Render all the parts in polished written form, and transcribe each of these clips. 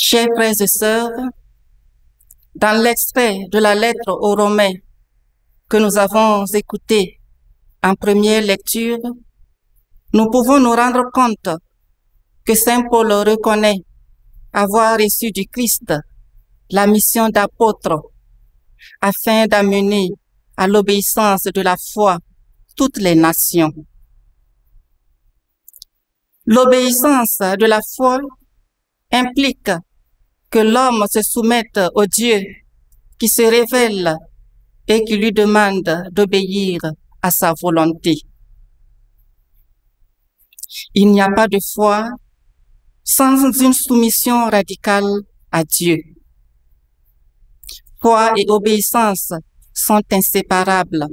Chers frères et sœurs, dans l'extrait de la lettre aux Romains que nous avons écouté en première lecture, nous pouvons nous rendre compte que Saint Paul reconnaît avoir reçu du Christ la mission d'apôtre afin d'amener à l'obéissance de la foi toutes les nations. L'obéissance de la foi implique que l'homme se soumette au Dieu qui se révèle et qui lui demande d'obéir à sa volonté. Il n'y a pas de foi sans une soumission radicale à Dieu. Foi et obéissance sont inséparables.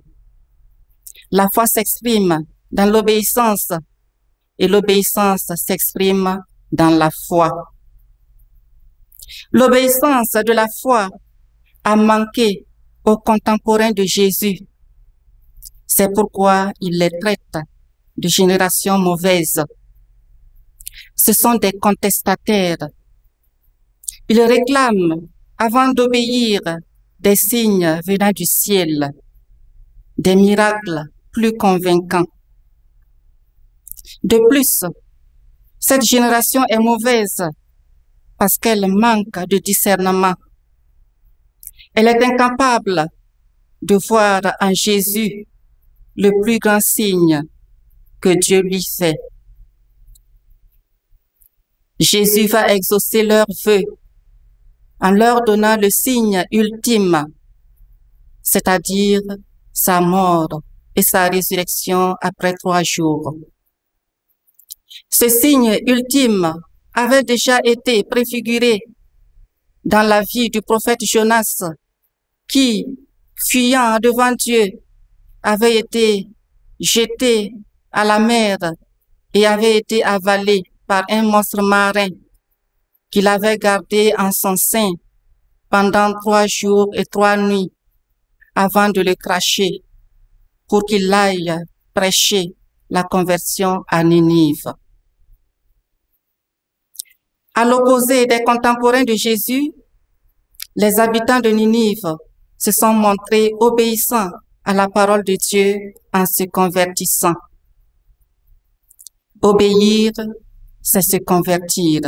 La foi s'exprime dans l'obéissance et l'obéissance s'exprime dans la foi. L'obéissance de la foi a manqué aux contemporains de Jésus. C'est pourquoi il les traite de génération mauvaise. Ce sont des contestataires. Ils réclament, avant d'obéir, des signes venant du ciel, des miracles plus convaincants. De plus, cette génération est mauvaise parce qu'elle manque de discernement. Elle est incapable de voir en Jésus le plus grand signe que Dieu lui fait. Jésus va exaucer leurs vœux en leur donnant le signe ultime, c'est-à-dire sa mort et sa résurrection après 3 jours. Ce signe ultime avait déjà été préfiguré dans la vie du prophète Jonas, qui, fuyant devant Dieu, avait été jeté à la mer et avait été avalé par un monstre marin qu'il avait gardé en son sein pendant 3 jours et 3 nuits avant de le cracher pour qu'il aille prêcher la conversion à Ninive. À l'opposé des contemporains de Jésus, les habitants de Ninive se sont montrés obéissants à la parole de Dieu en se convertissant. Obéir, c'est se convertir.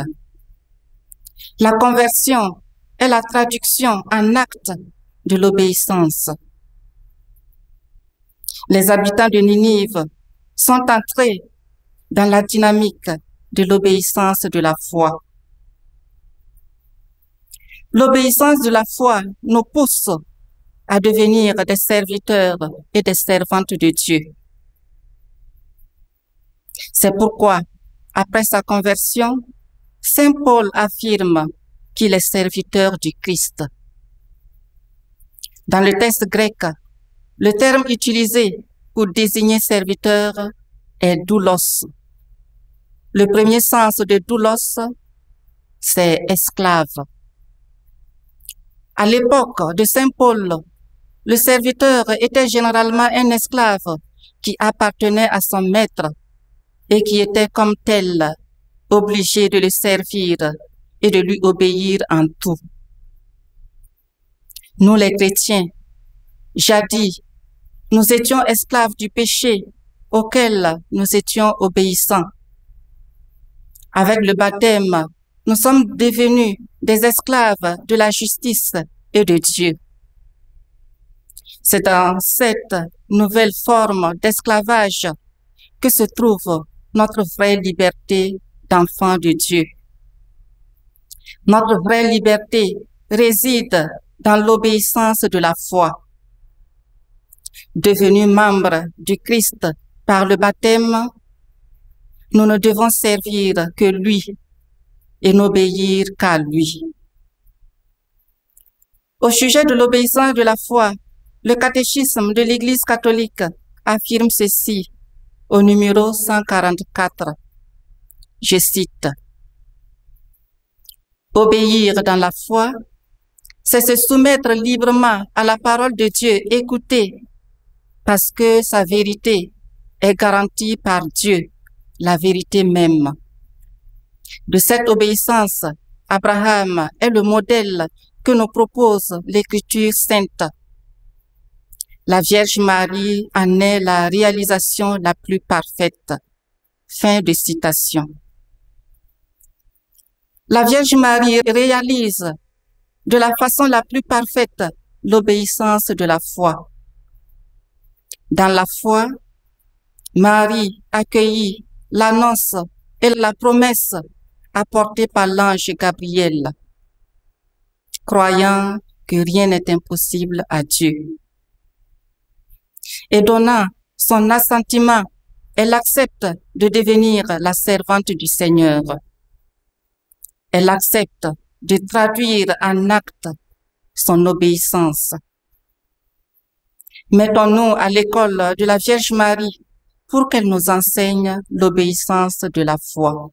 La conversion est la traduction en acte de l'obéissance. Les habitants de Ninive sont entrés dans la dynamique de l'obéissance de la foi. L'obéissance de la foi nous pousse à devenir des serviteurs et des servantes de Dieu. C'est pourquoi, après sa conversion, Saint Paul affirme qu'il est serviteur du Christ. Dans le texte grec, le terme utilisé pour désigner serviteur est doulos. Le premier sens de doulos, c'est esclave. À l'époque de Saint Paul, le serviteur était généralement un esclave qui appartenait à son maître et qui était comme tel obligé de le servir et de lui obéir en tout. Nous les chrétiens, jadis, nous étions esclaves du péché auquel nous étions obéissants. Avec le baptême, nous sommes devenus des esclaves de la justice et de Dieu. C'est dans cette nouvelle forme d'esclavage que se trouve notre vraie liberté d'enfant de Dieu. Notre vraie liberté réside dans l'obéissance de la foi. Devenus membres du Christ par le baptême, nous ne devons servir que lui et n'obéir qu'à lui. Au sujet de l'obéissance de la foi, le catéchisme de l'Église catholique affirme ceci au numéro 144. Je cite: « Obéir dans la foi, c'est se soumettre librement à la parole de Dieu écoutée, parce que sa vérité est garantie par Dieu, la vérité même. De cette obéissance Abraham est le modèle que nous propose l'Écriture sainte. La Vierge Marie en est la réalisation la plus parfaite. Fin de citation. La Vierge Marie réalise de la façon la plus parfaite l'obéissance de la foi. Dans la foi, Marie accueillit l'annonce et la promesse apportée par l'ange Gabriel, croyant que rien n'est impossible à Dieu. Et donnant son assentiment, elle accepte de devenir la servante du Seigneur. Elle accepte de traduire en acte son obéissance. Mettons-nous à l'école de la Vierge Marie pour qu'elle nous enseigne l'obéissance de la foi.